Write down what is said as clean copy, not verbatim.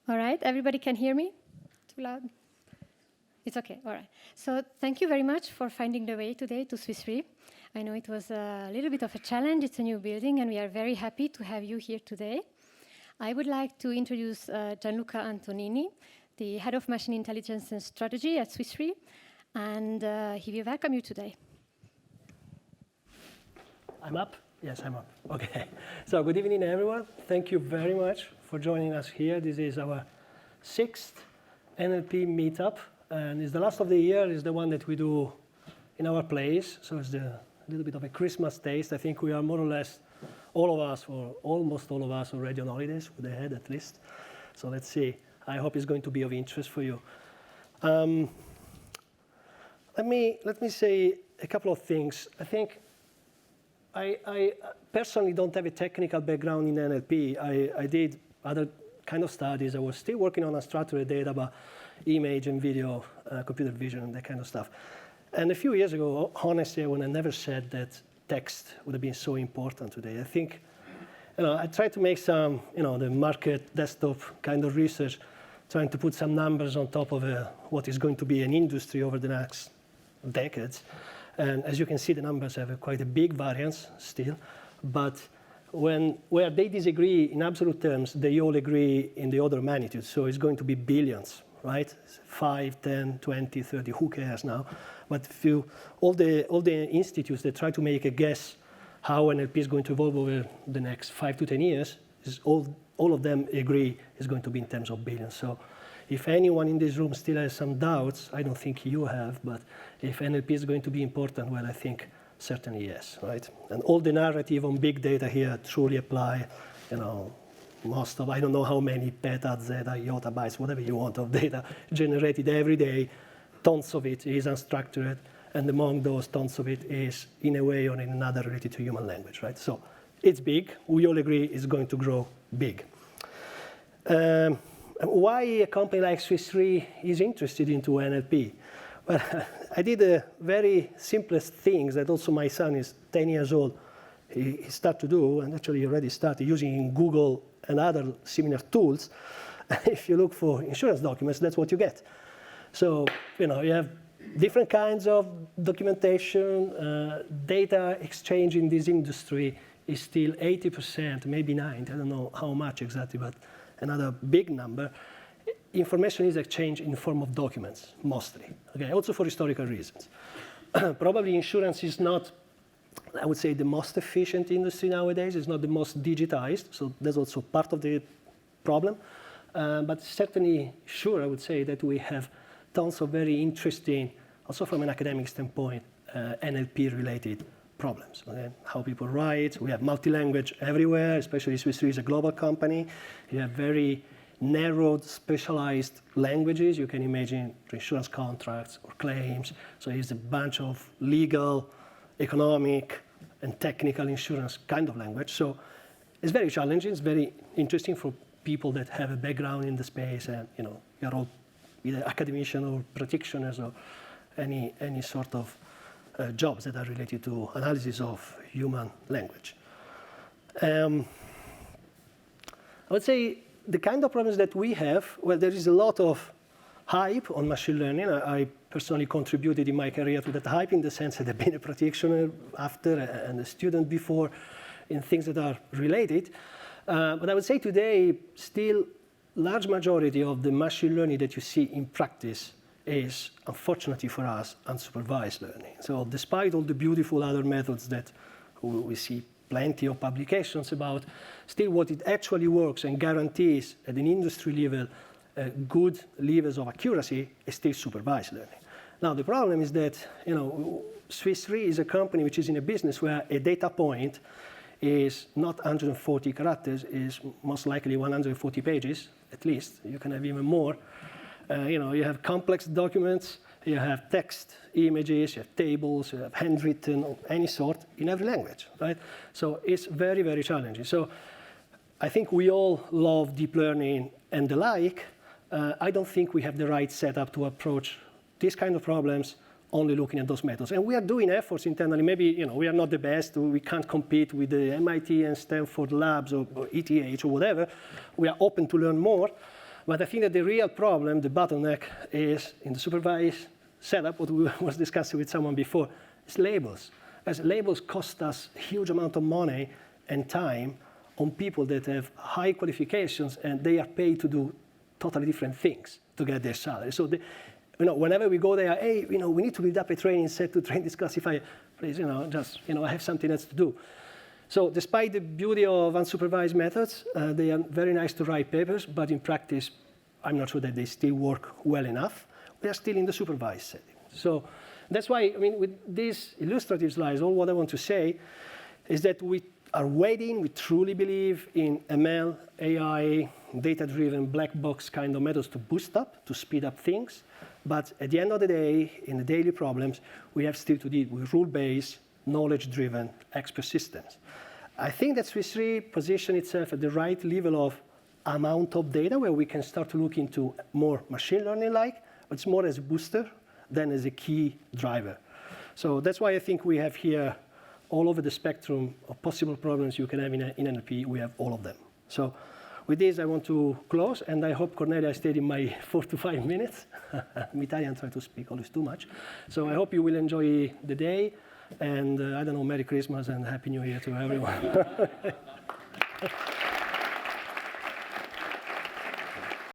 All right, everybody can hear me? Too loud? It's okay, all right. So thank you very much for finding the way today to Swiss Re. I know it was a little bit of a challenge. It's a new building, and we are very happy to have you here today. I would like to introduce Gianluca Antonini, the Head of Machine Intelligence and Strategy at Swiss Re, and he will welcome you today. I'm up? Yes, I'm up. Okay. So good evening, everyone. Thank you very much for joining us here. This is our 6th NLP Meetup, and it's the last of the year. It's the one that we do in our place, so it's a little bit of a Christmas taste. I think we are more or less, all of us, or almost all of us, already on holidays, with the head at least. So let's see. I hope it's going to be of interest for you. Let me say a couple of things. I think I personally don't have a technical background in NLP. I did other kind of studies. I was still working on unstructured data, but image and video, computer vision, and that kind of stuff. And a few years ago, honestly, when I never said that text would have been so important today. I think, I tried to make some, the market desktop kind of research, trying to put some numbers on top of what is going to be an industry over the next decades. And as you can see, the numbers have quite a big variance still. But where they disagree in absolute terms, they all agree in the order of magnitude. So it's going to be billions, right? 5, 10, 20, 30, who cares now? But if all the institutes that try to make a guess how NLP is going to evolve over the next 5 to 10 years, all of them agree it's going to be in terms of billions. So if anyone in this room still has some doubts, I don't think you have, but if NLP is going to be important, well, I think certainly yes, right? And all the narrative on big data here truly apply, most of, I don't know how many peta, zeta, iota bytes, whatever you want of data generated every day. Tons of it is unstructured, and among those, tons of it is in a way or in another related to human language, right? So it's big. We all agree it's going to grow big. Why a company like Swiss Re is interested into NLP? Well, I did the very simplest things that also my son is 10 years old. He started to do, and actually he already started using Google and other similar tools. If you look for insurance documents, that's what you get. So, you have different kinds of documentation. Data exchange in this industry is still 80%, maybe 90%, I don't know how much exactly, but another big number. Information is exchanged in the form of documents, mostly. Okay, also for historical reasons. Probably insurance is not, I would say, the most efficient industry nowadays. It's not the most digitized, so that's also part of the problem. But certainly, sure, I would say that we have tons of very interesting, also from an academic standpoint, NLP-related problems. Okay? How people write. We have multi-language everywhere, especially Swiss Re is a global company. You have very narrowed, specialized languages. You can imagine insurance contracts or claims. So it's a bunch of legal, economic, and technical insurance kind of language. So it's very challenging. It's very interesting for people that have a background in the space, and you're all either academician or practitioners or any sort of jobs that are related to analysis of human language. I would say the kind of problems that we have, well, there is a lot of hype on machine learning. I personally contributed in my career to that hype in the sense that I've been a practitioner after and a student before in things that are related. But I would say today, still, large majority of the machine learning that you see in practice is, unfortunately for us, unsupervised learning. So despite all the beautiful other methods that we see plenty of publications about, still what it actually works and guarantees at an industry level good levels of accuracy is still supervised learning. Now the problem is that Swiss Re is a company which is in a business where a data point is not 140 characters, is most likely 140 pages, at least. You can have even more. You have complex documents, you have text, images, you have tables, you have handwritten of any sort in every language, right? So it's very, very challenging. So I think we all love deep learning and the like. I don't think we have the right setup to approach these kind of problems only looking at those methods. And we are doing efforts internally. Maybe we are not the best. We can't compete with the MIT and Stanford labs or ETH or whatever. We are open to learn more. But I think that the real problem, the bottleneck, is in the supervised setup, what we was discussing with someone before, is labels. As labels cost us a huge amount of money and time on people that have high qualifications, and they are paid to do totally different things to get their salary. So, whenever we go there, hey, we need to build up a training set to train this classifier. Please, I have something else to do. So, despite the beauty of unsupervised methods, they are very nice to write papers, but in practice, I'm not sure that they still work well enough. We are still in the supervised setting. So, that's why, with these illustrative slides, all what I want to say is that we are waiting. We truly believe in ML, AI, data-driven black box kind of methods to boost up, to speed up things. But at the end of the day, in the daily problems, we have still to deal with rule-based, knowledge-driven expert systems. I think that Swiss Re positions itself at the right level of amount of data where we can start to look into more machine learning-like, but it's more as a booster than as a key driver. So that's why I think we have here all over the spectrum of possible problems you can have in NLP, we have all of them. So with this, I want to close, and I hope, Cornelia, I stayed in my 4 to 5 minutes. I'm Italian, try to speak always too much. So I hope you will enjoy the day, and I don't know, Merry Christmas and Happy New Year to everyone.